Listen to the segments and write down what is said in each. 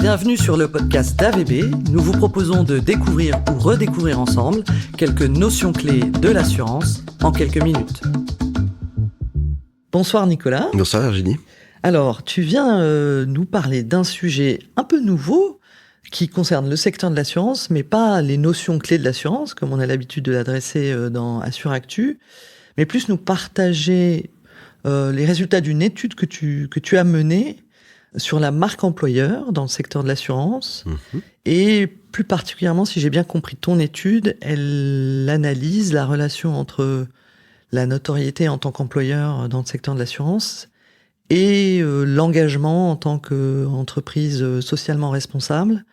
Bienvenue sur le podcast d'AVB. Nous vous proposons de découvrir ou redécouvrir ensemble quelques notions clés de l'assurance en quelques minutes. Bonsoir Nicolas. Bonsoir Virginie. Alors, tu viens nous parler d'un sujet un peu nouveau qui concerne le secteur de l'assurance, mais pas les notions clés de l'assurance, comme on a l'habitude de l'adresser dans Assuractu, mais plus nous partager les résultats d'une étude que tu as menée sur la marque employeur dans le secteur de l'assurance. Et plus particulièrement, si j'ai bien compris ton étude, elle analyse la relation entre la notoriété en tant qu'employeur dans le secteur de l'assurance et l'engagement en tant qu'entreprise socialement responsable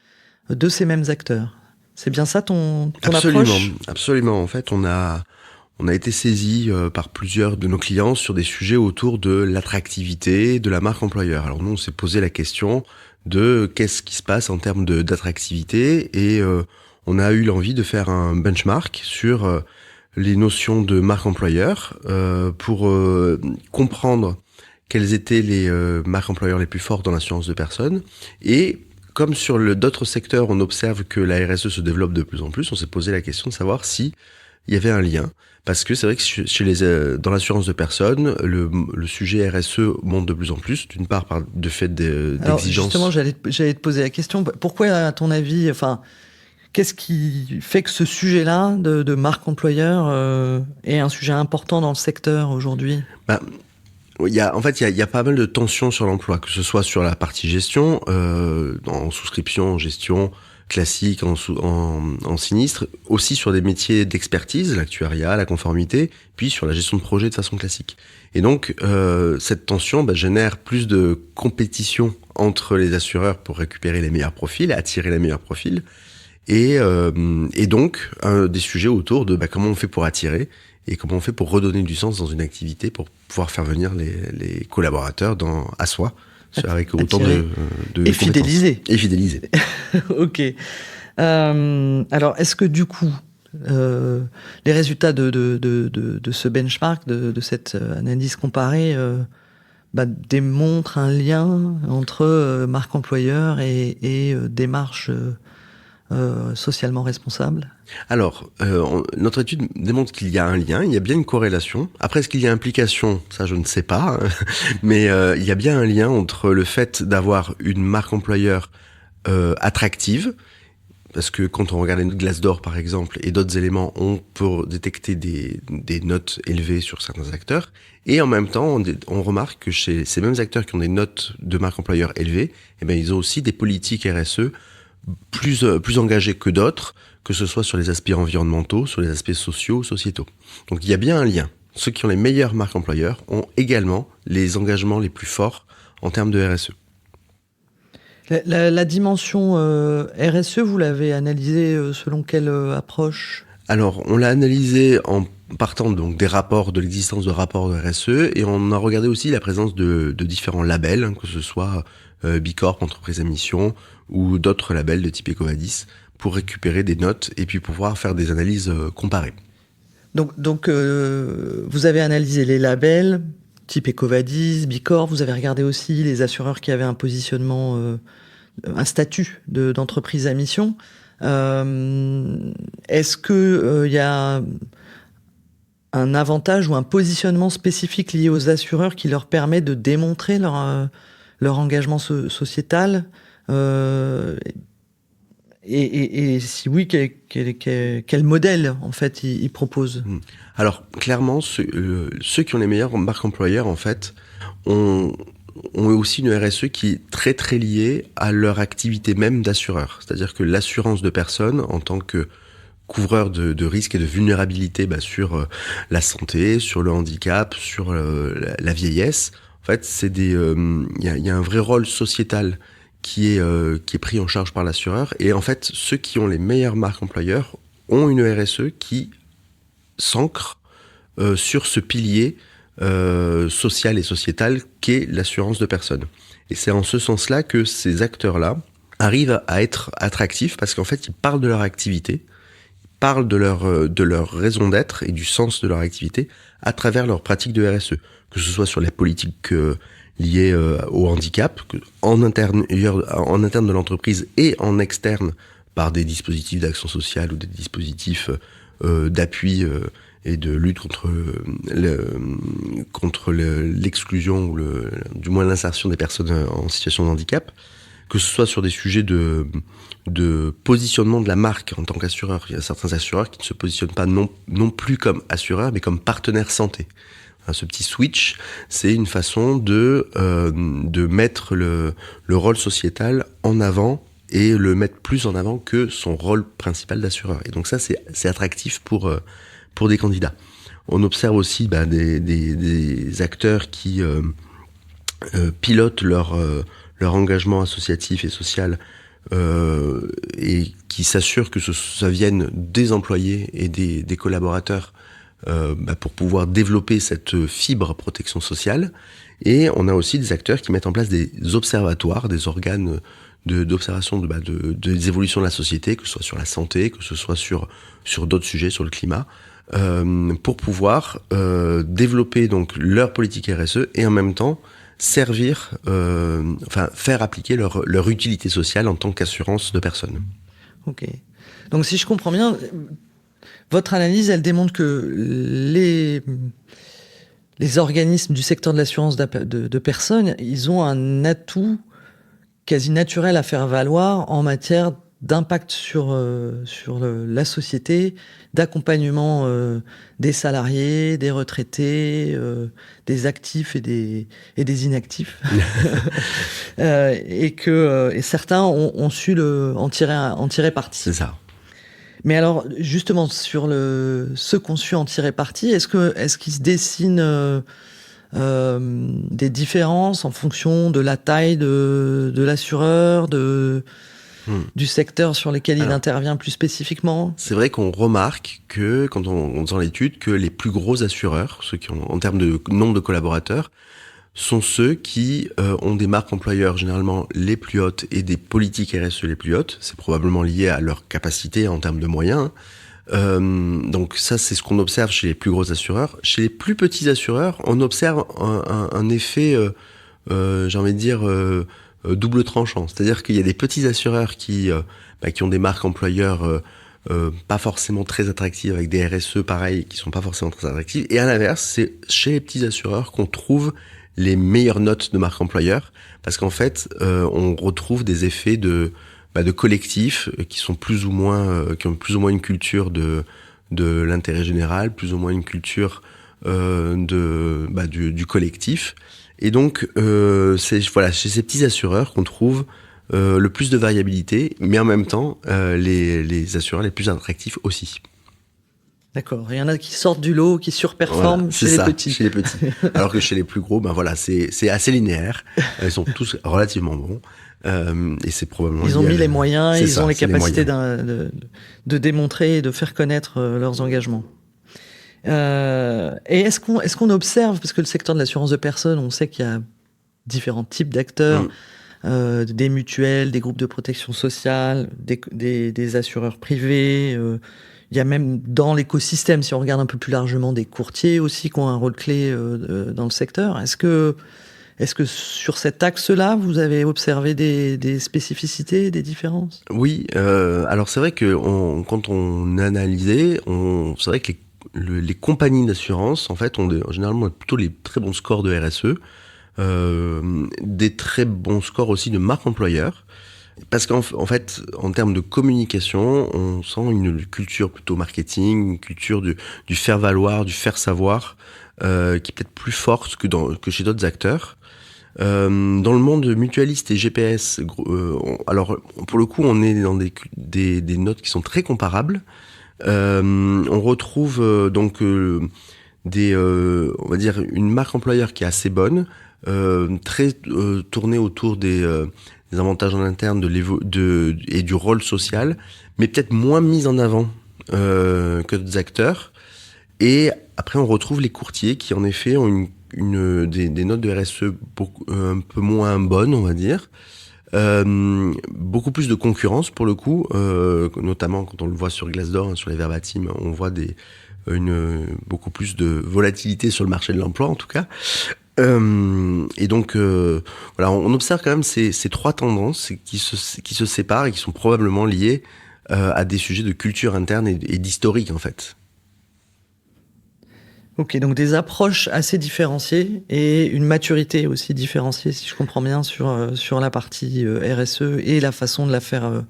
de ces mêmes acteurs. C'est bien ça ton approche ? Absolument. En fait, on a été saisi par plusieurs de nos clients sur des sujets autour de l'attractivité de la marque employeur. Alors nous, on s'est posé la question de qu'est-ce qui se passe en termes d'attractivité et on a eu l'envie de faire un benchmark sur les notions de marque employeur pour comprendre quelles étaient les marques employeurs les plus fortes dans l'assurance de personnes. Et comme sur d'autres secteurs, on observe que la RSE se développe de plus en plus, on s'est posé la question de savoir si il y avait un lien. Parce que c'est vrai que dans l'assurance de personnes, le sujet RSE monte de plus en plus, d'une part de fait Alors, d'exigences. Justement, j'allais te poser la question. Pourquoi, à ton avis, qu'est-ce qui fait que ce sujet-là de marque employeur est un sujet important dans le secteur aujourd'hui ? Il y a pas mal de tensions sur l'emploi, que ce soit sur la partie gestion, en souscription, en gestion classique, en sinistre, aussi sur des métiers d'expertise, l'actuariat, la conformité, puis sur la gestion de projet de façon classique. Et donc, cette tension génère plus de compétition entre les assureurs pour récupérer les meilleurs profils, attirer les meilleurs profils, et donc des sujets autour de comment on fait pour attirer et comment on fait pour redonner du sens dans une activité pour pouvoir faire venir les collaborateurs à soi, avec autant de et fidéliser. Et fidéliser. Ok. Alors, est-ce que du coup, les résultats de ce benchmark, de cette analyse comparée, démontrent un lien entre marque employeur et démarche socialement responsable ? Alors, notre étude démontre qu'il y a un lien, il y a bien une corrélation. Après, est-ce qu'il y a implication ? Ça, je ne sais pas. Mais il y a bien un lien entre le fait d'avoir une marque employeur attractive, parce que quand on regarde les notes Glassdoor, par exemple, et d'autres éléments, on peut détecter des notes élevées sur certains acteurs. Et en même temps, on remarque que chez ces mêmes acteurs qui ont des notes de marque employeur élevées, ils ont aussi des politiques RSE plus engagés que d'autres, que ce soit sur les aspects environnementaux, sur les aspects sociaux, sociétaux. Donc il y a bien un lien. Ceux qui ont les meilleures marques employeurs ont également les engagements les plus forts en termes de RSE. La dimension RSE, vous l'avez analysée selon quelle approche ? Alors, on l'a analysé en partant donc de l'existence de rapports de RSE, et on a regardé aussi la présence de différents labels, que ce soit Bicorp, entreprise à mission, ou d'autres labels de type EcoVadis, pour récupérer des notes et puis pouvoir faire des analyses comparées. Donc vous avez analysé les labels type EcoVadis, Bicorp, vous avez regardé aussi les assureurs qui avaient un positionnement, un statut d'entreprise à mission. Est-ce que y a un avantage ou un positionnement spécifique lié aux assureurs qui leur permet de démontrer leur engagement sociétal et si oui, quel modèle en fait ils proposent ? Alors clairement, ceux qui ont les meilleures marques employeurs en fait ont aussi une RSE qui est très très liée à leur activité même d'assureur. C'est-à-dire que l'assurance de personnes en tant que couvreur de risques et de vulnérabilité sur la santé, sur le handicap, sur la vieillesse. En fait, il y a un vrai rôle sociétal qui est pris en charge par l'assureur. Et en fait, ceux qui ont les meilleures marques employeurs ont une RSE qui s'ancre sur ce pilier social et sociétal qu'est l'assurance de personnes. Et c'est en ce sens-là que ces acteurs-là arrivent à être attractifs parce qu'en fait, ils parlent de leur activité, ils parlent de leur raison d'être et du sens de leur activité à travers leurs pratiques de RSE, que ce soit sur la politique liées au handicap, en interne de l'entreprise et en externe par des dispositifs d'action sociale ou des dispositifs d'appui et de lutte contre l'exclusion ou du moins l'insertion des personnes en situation de handicap, que ce soit sur des sujets de positionnement de la marque en tant qu'assureur. Il y a certains assureurs qui ne se positionnent pas non plus comme assureurs, mais comme partenaires santé. Ce petit switch, c'est une façon de mettre le rôle sociétal en avant et le mettre plus en avant que son rôle principal d'assureur. Et donc ça, c'est attractif pour des candidats. On observe aussi des acteurs qui pilotent leur engagement associatif et social et qui s'assurent que ça vienne des employés et des collaborateurs pour pouvoir développer cette fibre protection sociale. Et on a aussi des acteurs qui mettent en place des observatoires, des organes d'observation des évolutions de la société, que ce soit sur la santé, que ce soit sur d'autres sujets, sur le climat, pour pouvoir développer donc leur politique RSE et en même temps servir, faire appliquer leur utilité sociale en tant qu'assurance de personnes. Ok. Donc si je comprends bien, votre analyse, elle démontre que les organismes du secteur de l'assurance de personnes, ils ont un atout quasi naturel à faire valoir en matière d'impact sur la société, d'accompagnement des salariés, des retraités, des actifs et des inactifs. Et certains ont su en tirer parti. C'est ça. Mais alors, justement, sur ceux qu'on su en tirer parti, est-ce qu'il se dessine des différences en fonction de la taille de l'assureur, du secteur sur lequel il intervient plus spécifiquement? C'est vrai qu'on remarque que, quand on faisant l'étude, que les plus gros assureurs, ceux qui ont, en termes de nombre de collaborateurs, sont ceux qui ont des marques employeurs généralement les plus hautes et des politiques RSE les plus hautes. C'est probablement lié à leur capacité en termes de moyens. Donc ça, c'est ce qu'on observe chez les plus gros assureurs. Chez les plus petits assureurs, on observe un effet, j'ai envie de dire, double tranchant. C'est-à-dire qu'il y a des petits assureurs qui ont des marques employeurs pas forcément très attractives, avec des RSE pareil, qui sont pas forcément très attractives. Et à l'inverse, c'est chez les petits assureurs qu'on trouve les meilleures notes de marque employeur, parce qu'en fait, on retrouve des effets de collectifs qui sont qui ont plus ou moins une culture de l'intérêt général, plus ou moins une culture du collectif. Et donc, c'est chez ces petits assureurs qu'on trouve le plus de variabilité, mais en même temps, les assureurs les plus attractifs aussi. D'accord. Il y en a qui sortent du lot, qui surperforment chez les petits. Chez les petits. Alors que chez les plus gros, c'est assez linéaire. Ils sont tous relativement bons. Et c'est probablement. Ils ont mis les moyens, ils ont les capacités de démontrer et de faire connaître leurs engagements. Et est-ce qu'on observe, parce que le secteur de l'assurance de personnes, on sait qu'il y a différents types d'acteurs, des mutuelles, des groupes de protection sociale, des assureurs privés. Il y a même dans l'écosystème, si on regarde un peu plus largement, des courtiers aussi qui ont un rôle clé dans le secteur. Est-ce que sur cet axe-là, vous avez observé des spécificités, des différences? Oui, alors c'est vrai que quand on a analysé, c'est vrai que les compagnies d'assurance, en fait, ont généralement plutôt les très bons scores de RSE, des très bons scores aussi de marque employeur. Parce qu'en fait, en termes de communication, on sent une culture plutôt marketing, une culture du faire valoir, du faire savoir, qui est peut-être plus forte que chez d'autres acteurs. Dans le monde mutualiste et GPS, alors pour le coup, on est dans des notes qui sont très comparables. On retrouve on va dire une marque employeur qui est assez bonne, très tournée autour des avantages en interne et du rôle social, mais peut-être moins mise en avant que d'autres acteurs. Et après, on retrouve les courtiers qui, en effet, ont des notes de RSE un peu moins bonnes, on va dire. Beaucoup plus de concurrence, pour le coup, notamment quand on le voit sur Glassdoor, sur les Verbatim, on voit beaucoup plus de volatilité sur le marché de l'emploi, en tout cas. Et donc, voilà, on observe quand même ces trois tendances qui se séparent et qui sont probablement liées à des sujets de culture interne et d'historique, en fait. Ok, donc des approches assez différenciées et une maturité aussi différenciée, si je comprends bien, sur la partie RSE et la façon de la faire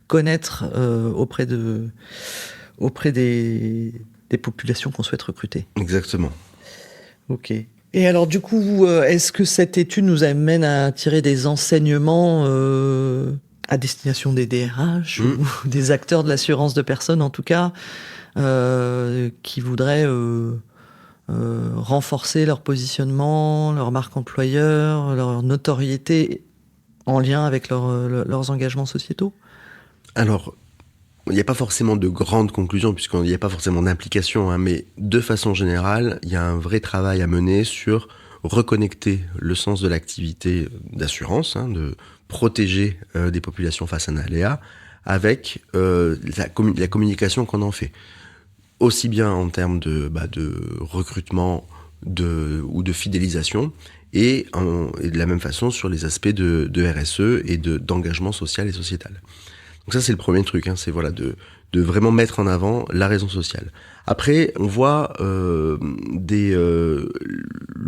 connaître auprès des populations qu'on souhaite recruter. Exactement. Ok. Et alors du coup, est-ce que cette étude nous amène à tirer des enseignements à destination des DRH ou des acteurs de l'assurance de personnes, en tout cas, qui voudraient renforcer leur positionnement, leur marque employeur, leur notoriété en lien avec leurs engagements sociétaux? Alors, il n'y a pas forcément de grandes conclusions, puisqu'il n'y a pas forcément d'implication, hein, mais de façon générale, il y a un vrai travail à mener sur reconnecter le sens de l'activité d'assurance, hein, de protéger des populations face à un aléa, avec la communication qu'on en fait. Aussi bien en termes de recrutement ou de fidélisation, et de la même façon sur les aspects de RSE et d'engagement social et sociétal. Donc ça, c'est le premier truc, hein, c'est voilà, de vraiment mettre en avant la raison sociale. Après, on voit le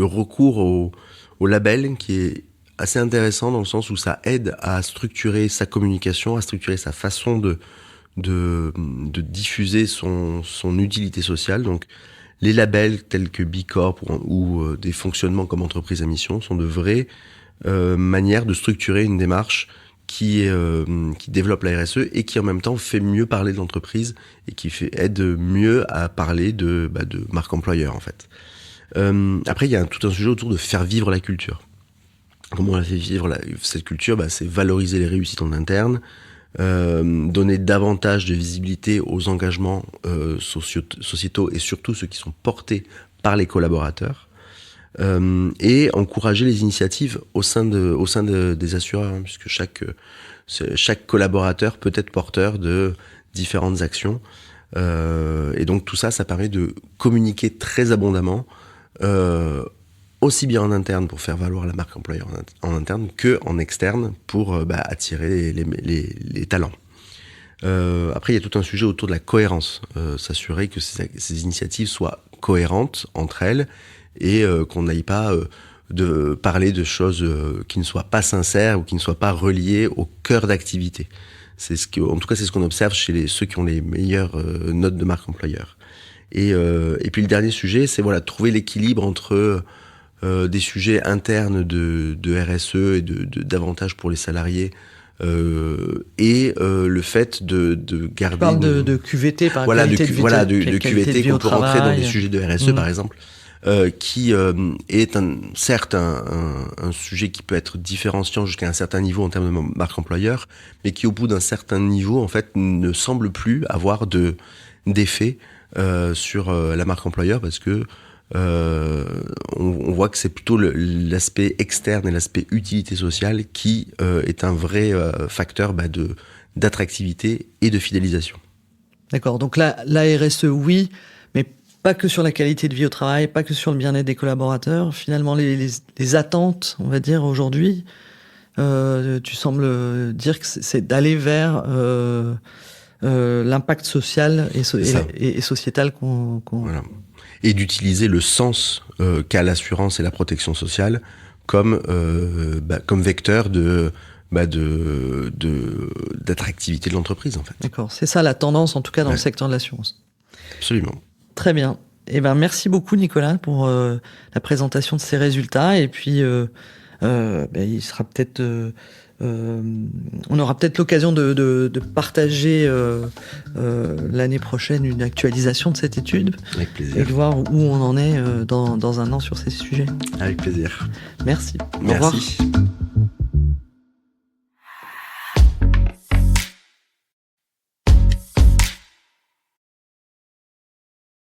recours au label qui est assez intéressant dans le sens où ça aide à structurer sa communication, à structurer sa façon de diffuser son utilité sociale. Donc, les labels tels que B Corp ou des fonctionnements comme entreprise à mission sont de vraies manières de structurer une démarche qui développe la RSE et qui en même temps fait mieux parler de l'entreprise et qui aide mieux à parler de marque employeur en fait. Après, il y a tout un sujet autour de faire vivre la culture. Comment on la fait vivre cette culture? C'est valoriser les réussites en interne, donner davantage de visibilité aux engagements sociétaux et surtout ceux qui sont portés par les collaborateurs. Et encourager les initiatives au sein des assureurs, hein, puisque chaque collaborateur peut être porteur de différentes actions. Et donc tout ça permet de communiquer très abondamment, aussi bien en interne pour faire valoir la marque employeur en interne que en externe pour attirer les talents. Après, il y a tout un sujet autour de la cohérence, s'assurer que ces initiatives soient cohérentes entre elles et qu'on n'aille pas de parler de choses qui ne soient pas sincères ou qui ne soient pas reliées au cœur d'activité. En tout cas, c'est ce qu'on observe chez ceux qui ont les meilleures notes de marque employeur. Et puis le dernier sujet, c'est trouver l'équilibre entre des sujets internes de RSE et d'avantages pour les salariés et le fait de garder... Tu parles de QVT par qualité de QVT qu'on peut rentrer dans des sujets de RSE par exemple, qui est certes un sujet qui peut être différenciant jusqu'à un certain niveau en termes de marque employeur, mais qui au bout d'un certain niveau en fait ne semble plus avoir d'effet sur la marque employeur parce que on voit que c'est plutôt l'aspect externe et l'aspect utilité sociale qui est un vrai facteur d'attractivité et de fidélisation. D'accord, donc la RSE, oui, mais pas que sur la qualité de vie au travail, pas que sur le bien-être des collaborateurs. Finalement, les attentes, on va dire, aujourd'hui, tu sembles dire que c'est d'aller vers l'impact social et sociétal qu'on... Voilà. Et d'utiliser le sens qu'a l'assurance et la protection sociale comme vecteur d'attractivité de l'entreprise en fait. D'accord, c'est ça la tendance en tout cas dans le secteur de l'assurance. Absolument. Très bien. Merci beaucoup Nicolas pour la présentation de ces résultats et puis il sera peut-être on aura peut-être l'occasion de partager l'année prochaine une actualisation de cette étude. Avec plaisir. Et de voir où on en est dans un an sur ces sujets. Avec plaisir. Merci. Merci. Au revoir.